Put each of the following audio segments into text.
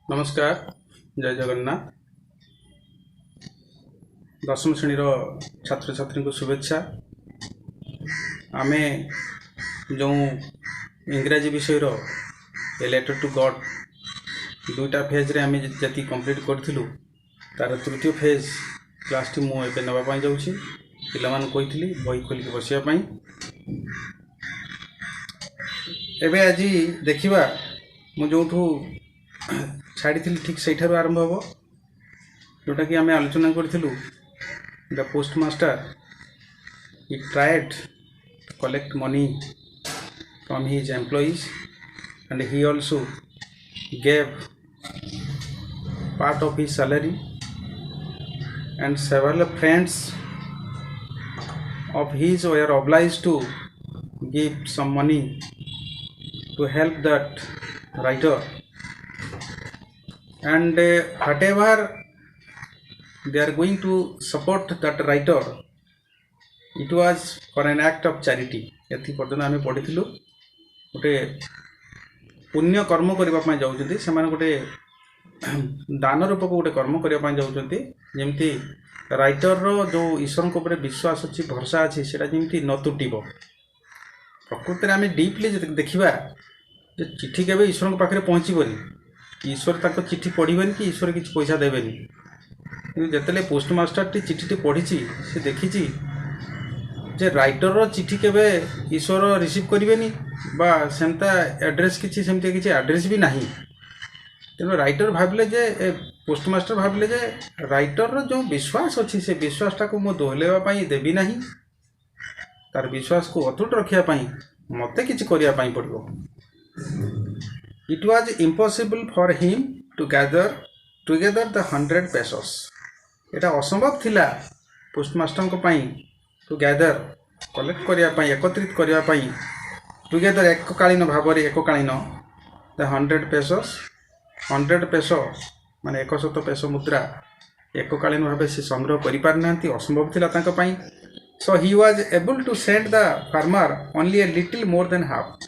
नमस्कार। जय जगन्नाथ। दशम श्रेणीर छात्र छात्री को शुभेच्छा। आमे जो इंग्राजी विषय ए लेटर टू गॉड दुईटा फेज रे आमे जति कंप्लीट करथिलु तार तृतीय फेज क्लास टी मु एबे नबा पई जाउछि। पिला मान कहितली बही खोल के बसिया पई। एबे आजी देखिबा मु जोठू छाड़ी ठीक से आरंभ हम जोटा कि आम आलोचना करूँ। The postmaster he tried to collect money from his employees and he also gave part of his salary, and several friends of his were obliged to give some money to help that writer, and whatever they are going to support that writer, it was for an act of charity. एति पर्यटन आम पढ़ीलु गोटे पुण्य कर्म करने जाऊँगी से गोटे दान रूपक गोटे कर्म करने जाऊँगी जमती राइटर रो जो ईश्वर को विश्वास अच्छी भरसा अच्छी से जमी न तुटब। प्रकृति में आम डीपली देखा चिट्ठी के ईश्वर पाखे पहुँचबनी, ईश्वर तक चिट्ठी पढ़वेनि कि ईश्वर किसी पैसा देवेनि। जिते पोस्टमास्टर टी चिट्ठी पढ़ी से देखी जे राइटर रो चिट्ठी केबे ईश्वर रिसीव करेनि बा सेमता एड्रेस किसी सेमती किसी एड्रेस भी नहीं। तेणु राइटर भाविले जे पोस्टमास्टर भाविले जे राइटर रो जो विश्वास अच्छी से विश्वासटा को मो दोहलेवाई देवी ना, तार विश्वास को अतुट रखापी मत कि पड़ो। It was impossible for him to gather together the 100 pesos. एटा असंभव थिला पोस्टमास्टर को पाई टू गैदर कलेक्ट करने एकत्रित करने टुगेदर एककालीन भाव में एककालीन द 100 pesos 100 पेसो माने 100 पेसो मुद्रा एककालीन भाव से संग्रह कर पारना असंभव थिला तांका पाई। So he was able to send the farmer only a little more than half.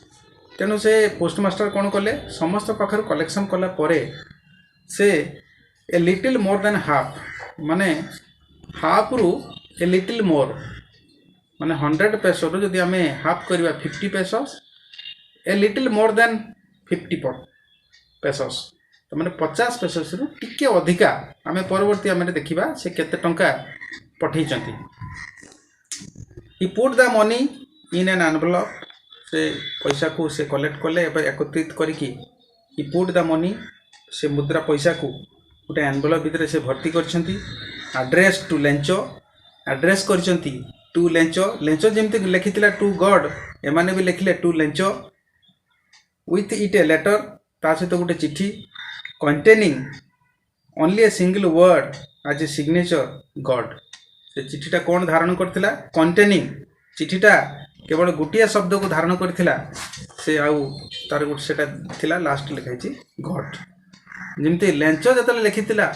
तेणु से पोस्टमास्टर कौन कले समस्त पाखर कलेक्शन कला परे से ए लिटिल मोर देन हाफ माने हाफ रु ए लिटिल मोर माने 100 पेसो रो जदि आमे हाफ करबा 50 पेसोस ए लिटिल मोर देन 50 पेसोस तो माने 50 पेसोस रु टिके अधिका आमे परवर्ती आमे देखिबा से केते टंका पठै चंती। He put the money in an envelope. से पैसा को से कलेक्ट कले एकत्रित करिकी ही पुट द मनी से मुद्रा पैसा को गोटे एनवेलप भितर से भर्ती करछंती। एड्रेस टू लेंचो एड्रेस करछंती टू लेंचो। लेंचो जेमती लिखिथिला टू गॉड एमाने भी लिखिले to Lencho with it a letter ता सहित गोटे चिट्ठी containing only a single word as a signature God. से चिट्ठीटा कौन धारण करथिला कंटेनिंग चिट्ठीटा केवल गोटे शब्द को धारण करथिला से आउ तार गोटे सेटा थिला लास्ट लिखाई गॉड। जमती लेंचो जतले लिखिथिला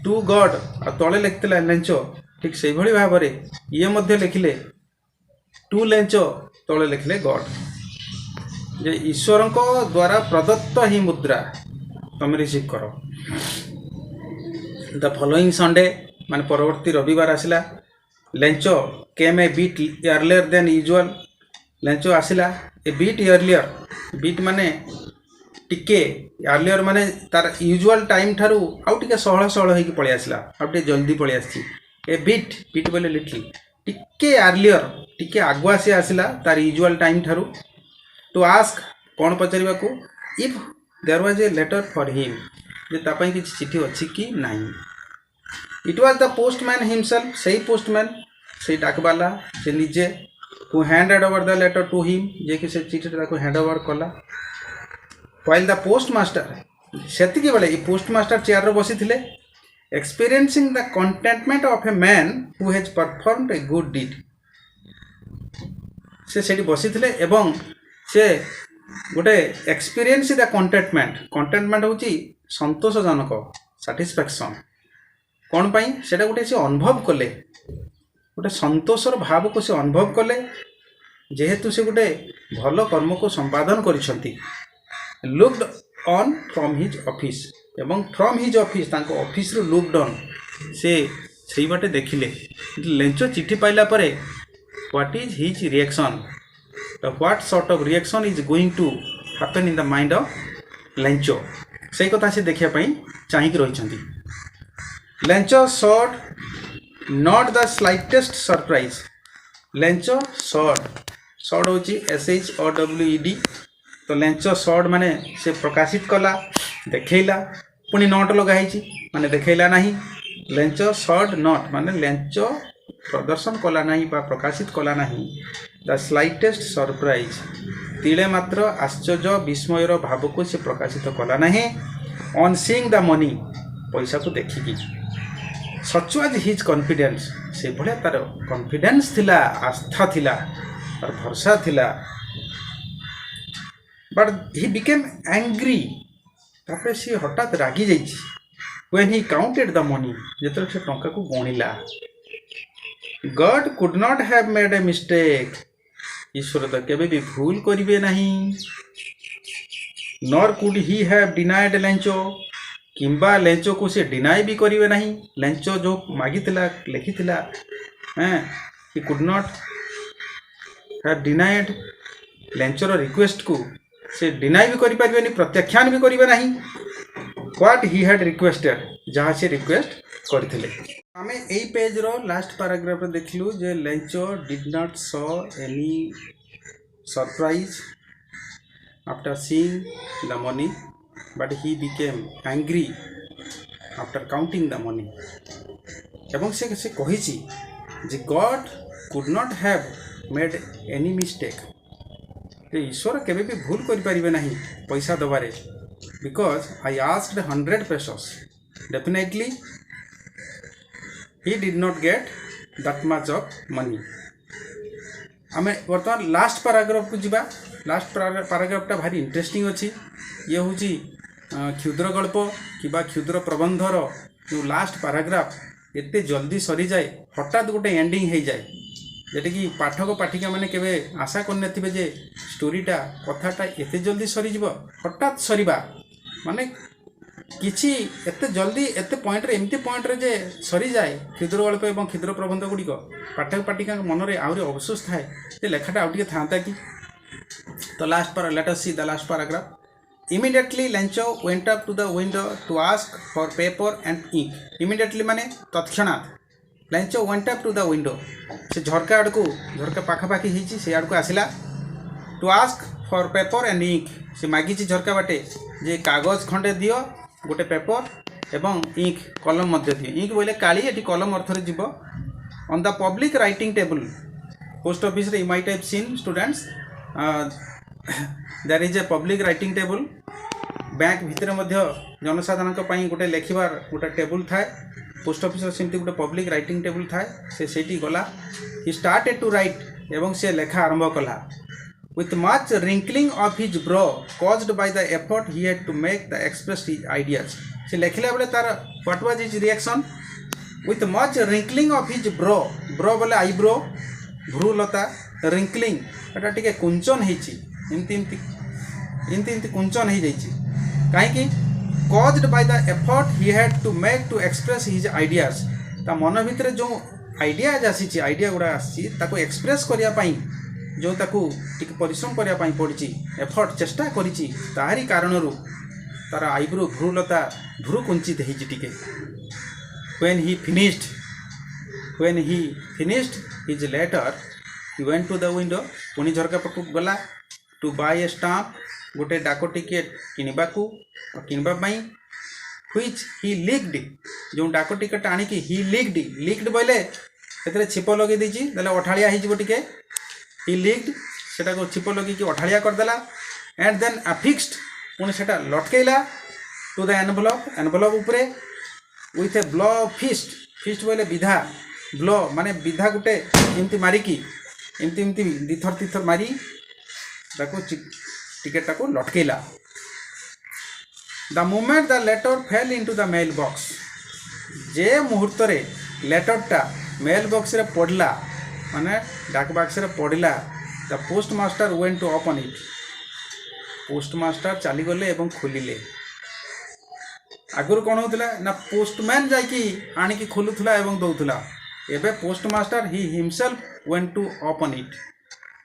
टू गॉड आ तळे लिखिथिला लेंचो ठीक से भली भाव में ये मध्य लिखिले टू लेंचो तळे लिखिले गॉड। जे ईश्वर को द्वारा प्रदत्त ही मुद्रा तुम रिसीव करो। द फॉलोइंग संडे माने परवर्ती रविवार आसिला Lencho came a bit earlier than usual. Lencho आसिला ए बीट अर्लियर बीट माने टिके अर्लियर माने तार यूजुअल टाइम ठारू आउ टिके सहळ सहळ होई पळि आसिला आउ टिके जल्दी पळि आसी। ए बीट बीट बोले लिटिल टिके अर्लियर टिके आगुआ से आसिला तार यूजुअल टाइम ठारू टू आस्क कौन पचारिबा को if there was a letter for him जे तापाई किछि चिट्ठी अछि कि नाही। It was the postman himself सही पोस्टमैन सही डाकवाला से निजे who handed over the letter to him जे कि से चिट्ठी ताको हैंड ओवर कला। व्हाइल द पोस्टमास्टर सेतिके बेले ई पोस्टमास्टर चेयर रे बसी थिले experiencing the contentment of a man who has performed a good deed। से सेठी बसी थिले एवं से गोटे एक्सपीरियंस द कंटेंटमेंट होची संतोषजनक सैटिस्फैक्शन कौन पाई सेटा गोटे से अनुभव कले गोटे संतोषर भाव को से अनुभव कले जेहेतु से गोटे भल कर्म को संपादन करिसंती। Looked on from his office एवं फ्रॉम हिज ऑफिस तांको ऑफिस रो लुक डाउन से सही बाटे देखिले लेंचो चिट्ठी पाइला परे what is his reaction what sort of reaction is going to happen in the mind of Lencho से कथा से देखिया पई चाहिक रहिछंती Lencho showed not the slightest surprise Lencho showed होची SHOWED तो लेंचो शॉर्ट माने से प्रकाशित कला देखैला पुनी नोट लगाई माने देखैला नहीं लेंचो शॉर्ट नॉट माने लेंचो प्रदर्शन कला नहीं बा प्रकाशित कला नहीं द स्लाइटेस्ट सरप्राइज तिले मात्र आश्चर्य विस्मयर भाव को से प्रकाशित कला नहीं ऑन सीइंग द मनी पैसा को देखिकी सच वाज हिज कॉन्फिडेंस से भले तार कॉन्फिडेंस थिला आस्था थिला और भरोसा थिला बट ही बिकेम एंग्री तापर से हठात रागी जाइछि when he counted the money जेतर से टंका को गणिला God could not have made a mistake ईश्वर तो केबे भी भूल करिवे नहीं nor could he have denied Lencho किंबा लेंचो को से डिनाई भी करिवे नहीं लेंचो जो मागितिला लिखितिला he could not have denied लेंचोर रिक्वेस्ट को से डिनाई भी करि परिबेनी प्रत्याख्यान भी करिवे नहीं व्हाट ही हैड रिक्वेस्टेड जहाँ से रिक्वेस्ट करथिले आमे एई पेज रो लास्ट पैराग्राफ देखलु जे Lencho did not saw any surprise after seeing the money but he became angry after counting the money एवं से कहिछि जे God could not have made any mistake ईश्वर केबे भी भूल करि परिबे नहीं पैसा दबारे because I asked 100 pesos definitely he did not get that much of money आमे वर्तमान लास्ट पैराग्राफ को जीवा लास्ट पैराग्राफटा भारी इंटरेस्टिंग अच्छी ये हूँ क्षुद्र गल्प कि क्षुद्र प्रबंधर जो लास्ट पैराग्राफ एते जल्दी सरी जाए हठात गोटे एंडिंग हो जाए जेटा कि पाठक पाठिका मैंने केवे आशा करने जे स्टोरीटा कथाटा एते जल्दी सरी हठात सरीबा माने किछि एते जल्दी एते पॉइंट रे एमती पॉइंट रे जे सरी जाए क्षुद्र गल्प एवं क्षुद्र प्रबंध गुड़िक पाठक पाठिका मन में आहरी अफसोस थाए जे लेखाटा आउ टिके थांता कि तो last let us see the last paragraph immediately Lencho went up to the window to ask for paper and ink immediately माने तत्क्षणात Lencho went up to the window से झरका आड़ को झरका पाखापाखि होती से आड़ को आसला to ask for paper and ink से मागिची झरका बाटे जे कागज खंडे दियो गोटे पेपर एवं इंक कलम मध्य दियो इंक बोले काली एटी कलम अर्थ रे जीवो on the public writing table post office रे you might have seen students there is a public writing table bank भितर मध्य जनसाधारण पई गोटे लेखिबार गोटे टेबल थाए पोस्ट ऑफिस रे सेमती गोटे पब्लिक राइटिंग टेबल थाए से सेठी गला ही स्टार्टेड टू राइट एवं से लेखा आरंभ कला with much wrinkling of his brow caused by the effort he had to make the express his ideas से लेखिला बेले तार what was his reaction with much wrinkling of his brow बोले eyebrow भ्रूलता wrinkling एटा टिके कुंचन हेची इनती कुंचन हे जाईची काहे कि caused by the effort he had to make to express his ideas ता मन भितर जो आइडियाज आसी आइडिया गुड़ा आसी ताको एक्सप्रेस करिया पाई जो ताकू टिके परिश्रम करिया पाई पड़ची एफर्ट चेष्टा करिची ताहारी कारणरू तार आईब्रो भ्रूलता भ्रू कुंचित हेची टिके when he finished his letter he went to the window पुनी झरका पकु गला टू बाय ए स्टाम्प गोटे डाक टिकेट किनबा पाई which he leaked जो डाक टिकेट आनी कि he leaked बोले एतरे छिप लगे देची दले अठालिया हे जिवो टिके he leaked सेटा को छिप लगी कि अठालिया कर देला एंड देन affixed पुनी सेटा लटकेला टू द एनवलप ऊपरे with a blow of fist बोले विधा ब्लो माने विधा गुटे एमती मारी की एमती दिथर मारी ताको टिकेट को लटकेला the moment the letter fell into the mail box जे मुहूर्त रे लेटरटा मेल बॉक्स रे पड़ला माने डाक बॉक्स रे पड़ला the post master went to open it post master चली गले एवं खोलिले आगुरी कौन होता ना पोस्टमैन जाकि आणिकी खोलुला एवं दौला एवं postmaster he himself went to open it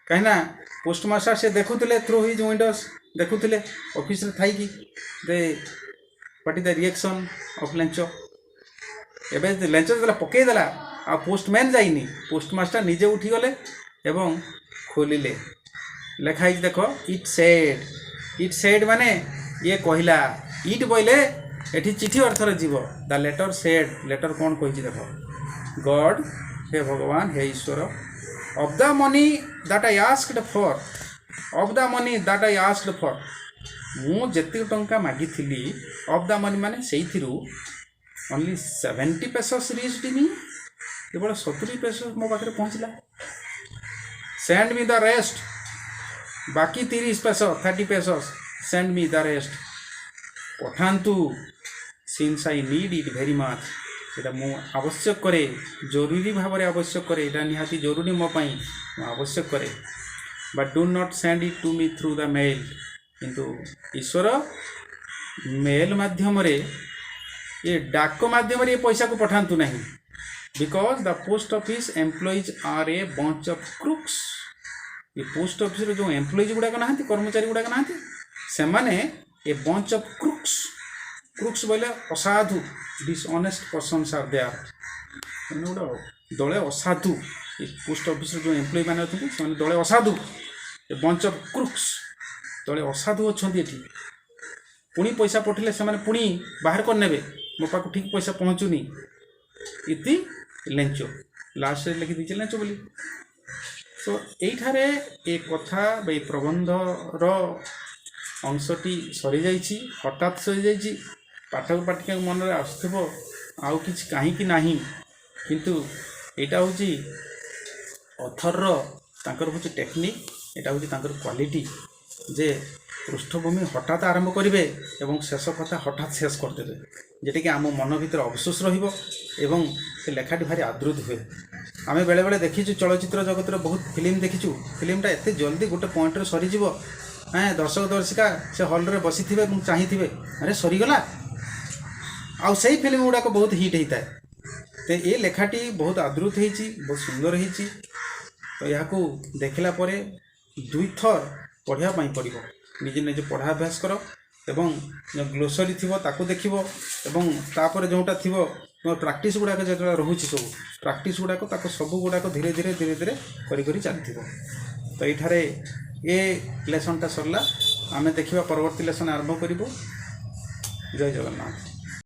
कहीं पोस्टमास्टर से देखुले थ्रू हिज विंडोज देखुले ऑफिस रे थाई कि they what is the reaction of Lencho एवं लेंचो जो पकईदेला आ पोस्टमैन जाइनी पोस्टमास्टर निजे उठी गले एवं खोलिले लेखाई देख इट सेड माने ये कहला इट बोले एठी चिठी अर्थर जीव द लेटर सेड लेटर कौन कही देख गॉड हे भगवान हे ईश्वर of the money that I asked for of the money that I asked for मु जेति टंका मागी थिली ऑफ द मनी माने सेई थिरु ओनली 70 पेसस रीच्ड मी केवल 70 पेसस मो पाखे पहुँचला सेंड मी द रेस्ट बाकी 30 pesos 30 pesos send me the rest पठांतु since I need it very much एटा मु आवश्यक करे जरूरी भाव में आवश्यक करे एटा निहाती जरूरी मो पाई आवश्यक करे but do not send it to me through the mail किंतु ईश्वर मेल माध्यम रे ये डाक माध्यम रे पैसा को पठांतु नहीं because the post office employees are a bunch of crooks ये पोस्ट ऑफिस रे जो एम्प्लॉइज गुड़ाक ना कर्मचारी गुड़ाक ना से माने a bunch of crooks crooks बोले असाधु डिसऑनेस्ट पर्सन्स आर देयर गोटे दले असाधु ये पोस्ट ऑफिस जो एम्प्लॉय मैंने अच्छे से दले असाधु ए बंच ऑफ क्रुक्स दले असाधु अच्छा ये पुणी पैसा पठिले से पुणी बाहर कर ने मो पाक ठीक पैसा पहुँचुनी इति लेंचो लास्ट लिखि दीजिए लेंचो बोली तो यहीठारे ए कथा ये प्रबंधर अंशटी सरी जाइए हठात सरी जाइए पाठक पाठिका मन में आसुव आउ कि कहीं नहीं किंतु यहाँ हूँ अथर तांकर हूँ टेक्निक यहाँ हूँ क्वालिटी जे पृष्ठभूमि हठात आरंभ करेंगे एवं शेष कथा हठात शेष करदे जेटा कि आम मन भर अवशोष रही लेखाटी भारी आदृत हुए आम बेले बेले देखीचु चलचित्र जगत बहुत फिल्म देखीचु फिल्मटा एत जल्दी गोटे पॉइंट सरीज दर्शक दर्शिका से हल रे बसी थे चाहिए अरे सरीगला आउ से फिल्म गुड़ाक बहुत हिट होता है तो ये लेखाटी बहुत आदृत होती बहुत सुंदर होती तो यहाँ देखला दुई थर पढ़ाई पड़ो निजे निजे पढ़ाभ्यास कर एवं जो ग्लोसरी थी ताकू देख तापर जोटा थी प्राक्टिस गुड़ाक जो रोचे सब प्राक्टिस गुड़ाक सब गुड़ाक धीरे धीरे धीरे धीरे करी चलती तो ये ये लेसनटा सरला आमे देखिबा परवर्ती लेसन आरंभ करिबो। जय जगन्नाथ।